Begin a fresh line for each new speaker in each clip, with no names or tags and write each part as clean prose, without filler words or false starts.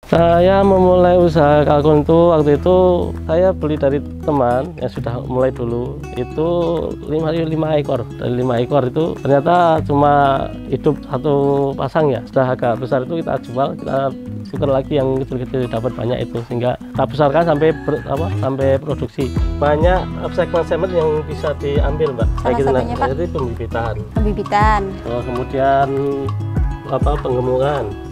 Saya memulai usaha kalkun itu waktu itu saya beli dari teman yang sudah mulai dulu itu 5 ekor. Dari 5 ekor itu ternyata cuma hidup satu pasang ya. Sudah agak besar itu kita jual, kita tukar lagi yang kecil-kecil dapat banyak itu sehingga kita besarkan sampai produksi. Banyak segmen-segmen yang bisa diambil, Mbak.
Salah satunya, Pak?
Jadi pembibitan. Kemudian penggemukan.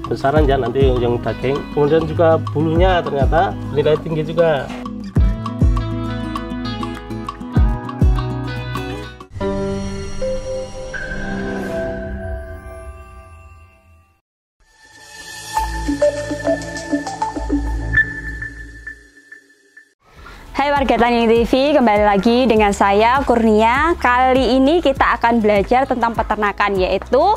Besaran ya nanti yang daging, kemudian juga bulunya ternyata nilai tinggi juga.
Hai warga Tani TV, kembali lagi dengan saya Kurnia. Kali ini kita akan belajar tentang peternakan, yaitu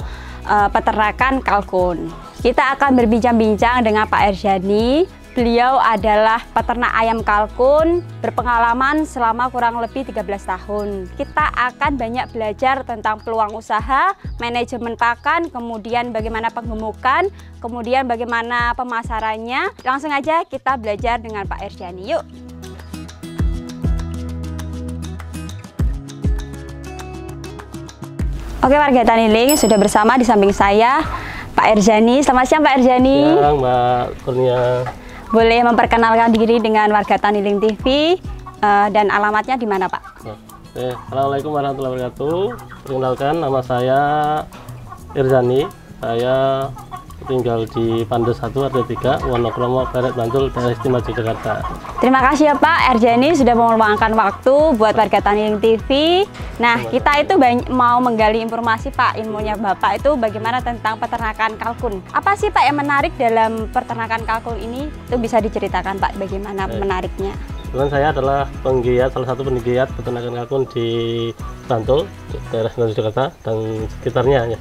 peternakan kalkun. Kita akan berbincang-bincang dengan Pak Erjani. Beliau adalah peternak ayam kalkun, berpengalaman selama kurang lebih 13 tahun. Kita akan banyak belajar tentang peluang usaha, manajemen pakan, kemudian bagaimana penggemukan, kemudian bagaimana pemasarannya. Langsung aja kita belajar dengan Pak Erjani, yuk. Oke warga Taniling, sudah bersama di samping saya Pak Erjani. Selamat siang Pak Erjani.
Siang Mbak Kurnia.
Boleh memperkenalkan diri dengan warga Taniling TV dan alamatnya di mana Pak?
Assalamualaikum warahmatullahi wabarakatuh. Perkenalkan, nama saya Erjani. Saya tinggal di Pandes 1 RT 3 Wonokromo Barat Bantul, Daerah Istimewa Yogyakarta. Terima
kasih ya Pak Erjani sudah meluangkan waktu buat warga Taniling TV. Nah, kita itu mau menggali informasi Pak, ilmunya Bapak itu bagaimana tentang peternakan kalkun. Apa sih Pak yang menarik dalam peternakan kalkun ini? Itu bisa diceritakan Pak bagaimana menariknya?
Kebetulan saya adalah penggiat, salah satu penggiat peternakan kalkun di Bantul, daerah Istimewa Yogyakarta dan sekitarnya. Ya.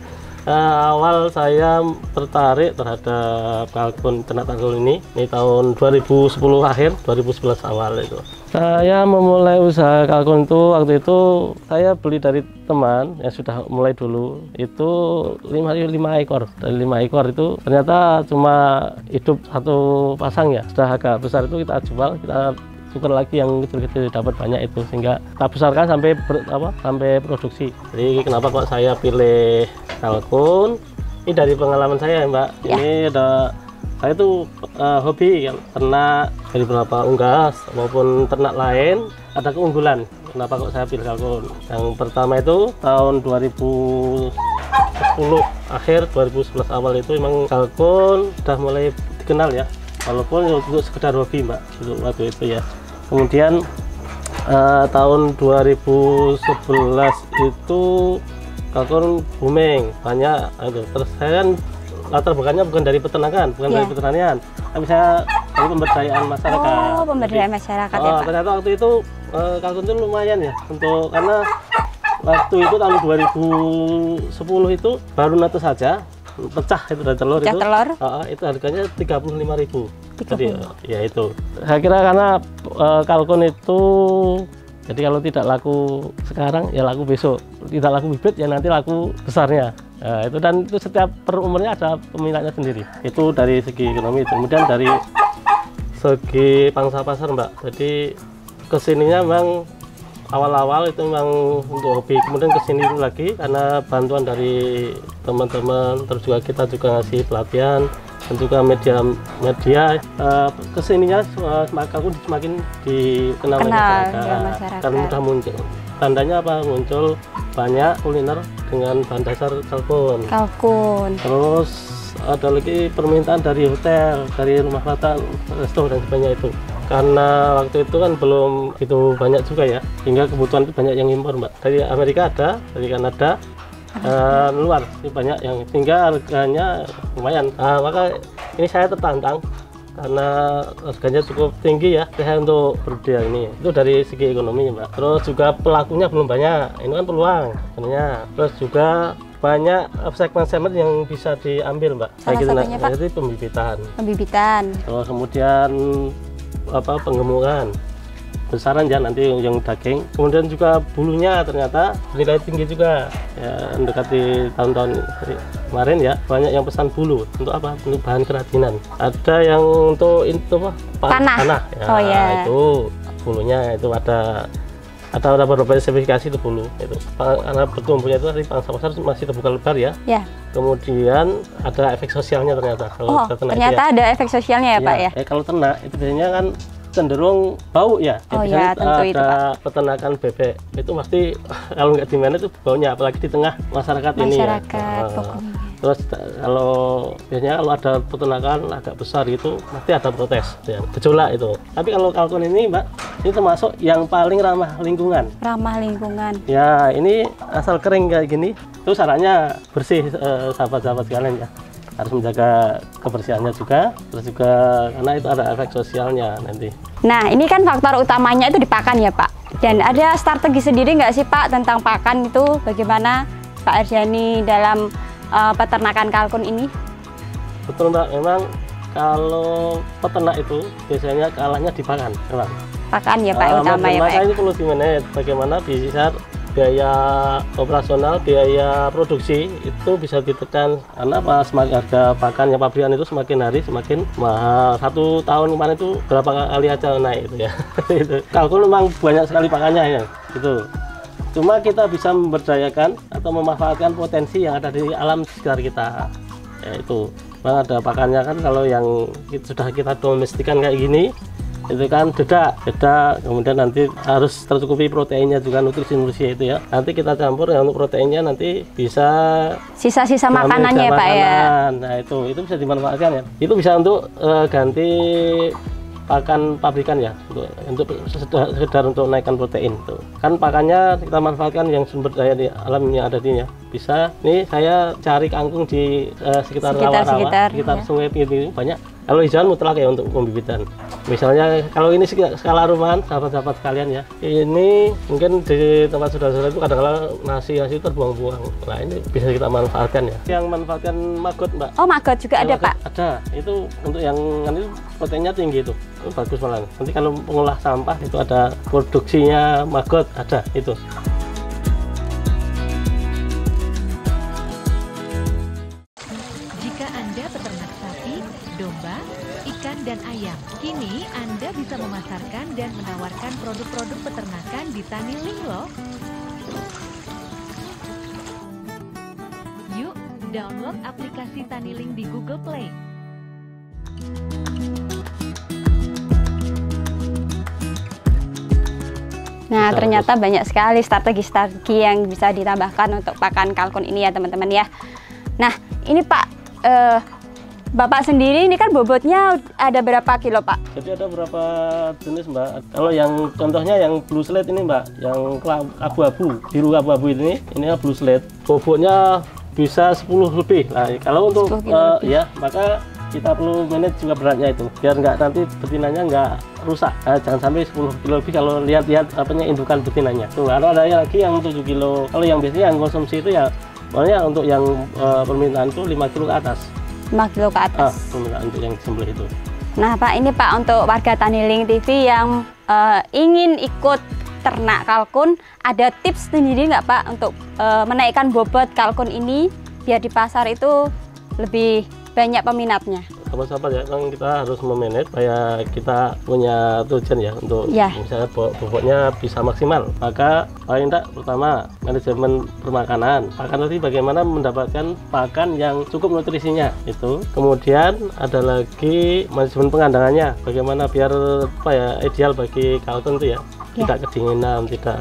Awal saya tertarik terhadap kalkun, ternak kalkun ini tahun 2010 akhir, 2011 awal itu. Saya memulai usaha kalkun itu waktu itu saya beli dari teman yang sudah mulai dulu itu 5 ekor. Dari 5 ekor itu ternyata cuma hidup satu pasang ya. Sudah agak besar itu kita jual, kita tukar lagi yang kecil-kecil dapat banyak itu sehingga kita besarkan sampai produksi. Jadi kenapa kok saya pilih kalkun? Ini dari pengalaman saya ya Mbak. Ya. Ini ada saya tuh hobi ternak dari beberapa unggas maupun ternak lain ada keunggulan. Kenapa kok saya pilih kalkun? Yang pertama itu tahun 2010 akhir 2011 awal itu memang kalkun sudah mulai dikenal ya. Walaupun untuk sekedar hobi Mbak waktu itu ya. Kemudian tahun 2011 itu kalkun booming banyak itu. Terus saya kan latar belakangnya bukan dari peternakan, dari pertanian, tapi saya dari pemberdayaan masyarakat.
Oh, pemberdayaan masyarakat ya Pak.
Ternyata waktu itu kalkun itu lumayan ya karena waktu itu tahun 2010 itu baru netes saja pecah itu dari telur itu harganya 35.000. Jadi ya itu saya kira karena kalkun itu jadi kalau tidak laku sekarang ya laku besok, tidak laku bibit ya nanti laku besarnya. Nah, itu dan itu setiap per umurnya ada peminatnya sendiri. Itu dari segi ekonomi. Kemudian dari segi pangsa pasar Mbak. Jadi kesininya memang awal-awal itu memang untuk hobi, kemudian kesini lagi karena bantuan dari teman-teman, terus juga kita juga ngasih pelatihan dan juga media kesininya aku semakin dikenal masyarakat dan mudah muncul. Tandanya apa? Muncul banyak kuliner dengan bahan dasar kalkun. Terus ada lagi permintaan dari hotel, dari rumah makan, resto dan sebagainya itu. Karena waktu itu kan belum itu banyak juga ya, hingga kebutuhan itu banyak yang impor Mbak. Dari Amerika ada, dari Kanada, luar itu banyak yang hingga harganya lumayan. Maka ini saya tertantang karena harganya cukup tinggi ya saya untuk berbudidaya ini. Itu dari segi ekonomi Mbak. Terus juga pelakunya belum banyak, ini kan peluang sebenarnya. Terus juga banyak segmen-segmen yang bisa diambil Mbak.
Salah satunya Pak?
Jadi pembibitan. Terus kemudian penggemukan. besaran ya nanti yang daging. Kemudian juga bulunya ternyata nilai tinggi juga ya, mendekati tahun-tahun kemarin ya, banyak yang pesan bulu. Untuk apa? Untuk bahan kerajinan. Ada yang untuk itu apa? Panah ya.
Oh ya,
itu bulunya itu ada beberapa spesifikasi itu bulu itu, karena bertumbuhnya itu dari pangsa pasar masih terbuka lebar ya. Kemudian ada efek sosialnya ternyata. Kalau
ternyata ada efek sosialnya ya Pak ya.
Kalau ternak itu biasanya kan cenderung bau ya.
Ya, tentu itu Pak.
Peternakan bebek itu pasti kalau nggak dimana itu baunya, apalagi di tengah masyarakat ini ya. Terus kalau biasanya kalau ada peternakan agak besar gitu pasti ada protes ya, gejolak itu. Tapi kalau kalkun ini Mbak, ini termasuk yang paling ramah lingkungan.
Ramah lingkungan.
Ya, ini asal kering kayak gini, itu syaratnya bersih sahabat-sahabat sekalian ya. Harus menjaga kebersihannya juga, terus juga karena itu ada efek sosialnya nanti.
Nah, ini kan faktor utamanya itu di pakan ya Pak. Dan ada strategi sendiri nggak sih Pak tentang pakan itu, bagaimana Pak Ardiani dalam peternakan kalkun ini?
Betul Mbak, memang kalau peternak itu biasanya kalahnya di pakan memang.
Pakan ya Pak utama ya Pak.
Maka ini perlu dimanage bagaimana bisa biaya operasional, biaya produksi itu bisa ditekan, karena apa, semakin harga pakan yang pabrikan itu semakin hari semakin mahal. 1 tahun kemarin itu berapa kali aja naik itu ya. Itu kalkun memang banyak sekali pakannya ya gitu. Cuma kita bisa memberdayakan atau memanfaatkan potensi yang ada di alam sekitar kita. Yaitu memang ada pakannya kan, kalau yang sudah kita domestikan kayak gini itu kan beda, kemudian nanti harus tercukupi proteinnya juga, nutrisi itu ya. Nanti kita campur ya, untuk proteinnya nanti bisa
sisa-sisa makanannya ya Pak ya.
Nah itu bisa dimanfaatkan ya. Itu bisa untuk ganti pakan pabrikan ya, untuk sekedar untuk naikkan protein tuh. Kan pakannya kita manfaatkan yang sumber daya di alam yang ada di ya. Bisa nih saya cari kangkung di sekitar rawa-rawa, sekitar sungai ini banyak. Kalau hijauan mutlak ya untuk pembibitan. Misalnya kalau ini skala rumahan sahabat-sahabat sekalian ya, ini mungkin di tempat saudara-saudara itu kadang-kadang nasi terbuang-buang. Nah ini bisa kita manfaatkan ya. Yang manfaatkan maggot Mbak. Oh maggot juga ada Pak? Ada, itu untuk yang ini proteinnya tinggi itu bagus malah. Nanti kalau pengolah sampah itu ada produksinya maggot, ada itu.
Jika Anda peternak sapi, domba, ikan, dan ayam, kini Anda bisa memasarkan dan menawarkan produk-produk peternakan di Taniling loh. Yuk, download aplikasi Taniling di Google Play.
Nah, ternyata banyak sekali strategi-strategi yang bisa ditambahkan untuk pakan kalkun ini ya teman-teman ya. Nah, ini Pak, Bapak sendiri ini kan bobotnya ada berapa kilo Pak?
Jadi ada berapa jenis Mbak. Kalau yang contohnya yang blue slate ini Mbak, yang abu-abu, biru abu-abu ini blue slate. Bobotnya bisa 10 lebih. Nah, kalau untuk ya maka kita perlu manage juga beratnya itu, biar nggak nanti betinanya nggak rusak. Nah, jangan sampai 10 kilo lebih kalau lihat-lihat indukan betinanya. Tuh, ada lagi yang 7 kilo. Kalau yang biasanya yang konsumsi itu ya, pokoknya untuk yang permintaan itu 5 kilo ke atas.
5 kilo ke atas.
Permintaan untuk yang disembelih itu.
Nah Pak, ini Pak untuk warga Taniling TV yang ingin ikut ternak kalkun, ada tips sendiri nggak Pak untuk menaikkan bobot kalkun ini biar di pasar itu lebih banyak peminatnya?
Sahabat-sahabat ya, memang kita harus memanage supaya kita punya tujuan ya untuk misalnya bobotnya bisa maksimal. Maka paling tidak pertama manajemen permakanan, pakan tadi bagaimana mendapatkan pakan yang cukup nutrisinya itu. Kemudian ada lagi manajemen pengandangannya, bagaimana biar ideal bagi kalkun itu ya. Tidak kedinginan, tidak.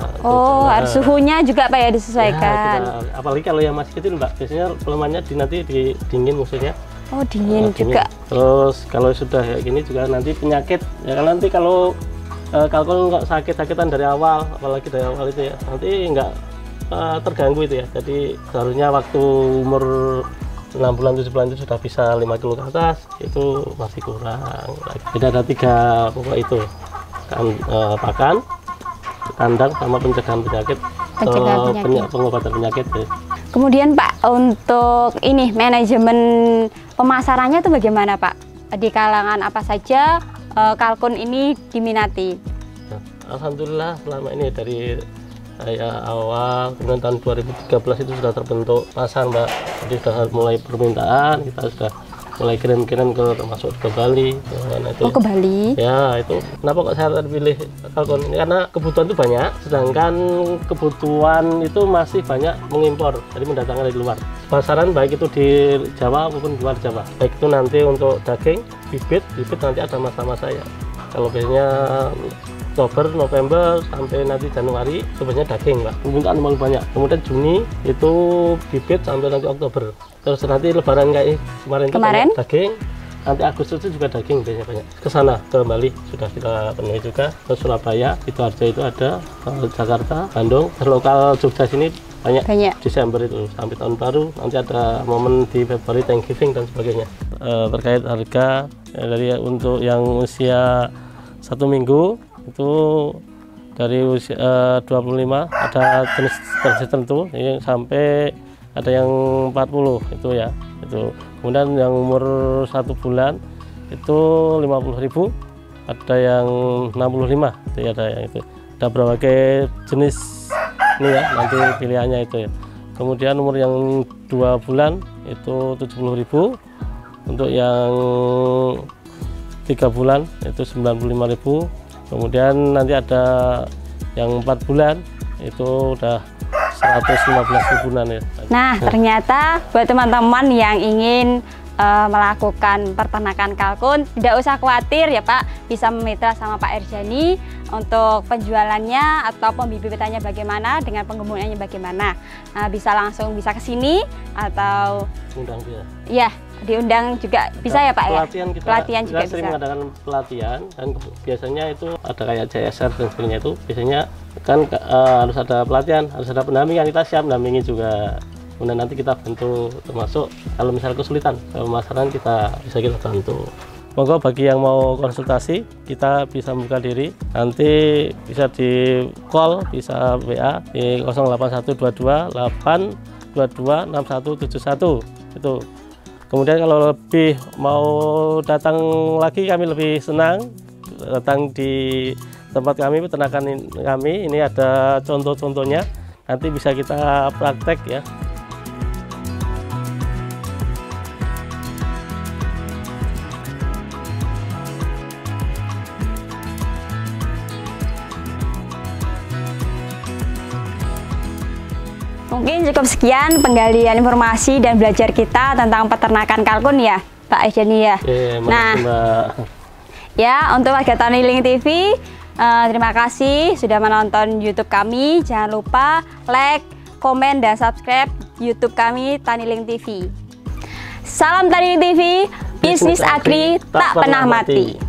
Harus suhunya juga Pak ya disesuaikan.
Ya, apalagi kalau yang masih kecil Mbak, biasanya kelemahannya nanti di dingin maksudnya.
Oh dingin juga.
Terus kalau sudah kayak gini juga nanti penyakit ya, nanti kalau kalkun nggak sakit-sakitan dari awal, apalagi dari awal itu ya, nanti nggak terganggu itu ya. Jadi seharusnya waktu umur 6 bulan 7 bulan itu sudah bisa 5 kilo ke atas, itu masih kurang. Jadi ada 3 pokok itu kan, pakan, kandang, sama pencegahan penyakit, pengobatan penyakit ya.
Kemudian Pak, untuk ini manajemen pemasarannya itu bagaimana Pak? Di kalangan apa saja kalkun ini diminati?
Alhamdulillah selama ini dari saya awal, kemudian tahun 2013 itu sudah terbentuk pasar, Mbak. Jadi sudah mulai permintaan, kita sudah mulai kirim-kirim ke termasuk ke Bali.
Nah, itu, ke Bali?
Ya, itu kenapa kok saya terpilih kalkun? Karena kebutuhan itu banyak, sedangkan kebutuhan itu masih banyak mengimpor, jadi mendatangkan dari luar. Pasaran baik itu di Jawa maupun di luar Jawa. Baik itu nanti untuk daging, bibit nanti ada masa-masa ya. Kalau biasanya Oktober, November sampai nanti Januari sebenarnya daging, Pak. Permintaan malu banyak. Kemudian Juni itu bibit sampai nanti Oktober. Terus nanti Lebaran kayak kemarin itu daging. Nanti Agustus itu juga daging biasanya banyak. Ke sana ke Bali sudah kita penuhi juga. Ke Surabaya, Sidoarjo itu ada, Jakarta, Bandung. Lokal Jogja sini banyak. Desember itu sampai tahun baru. Nanti ada momen di Februari Thanksgiving dan sebagainya. Terkait harga dari untuk yang usia 1 minggu itu dari usia 25 ada jenis tertentu sampai ada yang 40 itu ya itu. Kemudian yang umur 1 bulan itu 50.000, ada yang 65 itu ya, ada yang itu. Ada berbagai jenis ini ya, nanti pilihannya itu ya. Kemudian umur yang 2 bulan itu 70.000, untuk yang 3 bulan itu 95.000. Kemudian nanti ada yang 4 bulan itu udah 115 ribuan ya.
Nah, ternyata buat teman-teman yang ingin melakukan peternakan kalkun, tidak usah khawatir ya Pak, bisa memitra sama Pak Erjani untuk penjualannya atau pembibitannya bagaimana, dengan penggunaannya bagaimana. Nah, bisa ke sini atau
undang dia.
Iya, diundang juga bisa ya Pak ya.
Pelatihan
juga
sering
bisa.
mengadakan pelatihan, dan biasanya itu ada kayak CSR dan sebagainya, itu biasanya kan harus ada pelatihan, harus ada pendampingan, kita siap mendampingi juga. Kemudian nanti kita bantu, termasuk kalau misalnya kesulitan pemasaran kita bantu. Monggo bagi yang mau konsultasi, kita bisa membuka diri, nanti bisa di call, bisa WA di 08122 822 6171 itu. Kemudian kalau lebih mau datang lagi, kami lebih senang datang di tempat kami, peternakan kami. Ini ada contoh-contohnya, nanti bisa kita praktek ya.
Mungkin cukup sekian penggalian informasi dan belajar kita tentang peternakan kalkun ya Pak Erjani ya. Nah, ya untuk warga Taniling TV, terima kasih sudah menonton YouTube kami. Jangan lupa like, komen, dan subscribe YouTube kami Taniling TV. Salam Taniling TV, bisnis agri tak pernah mati.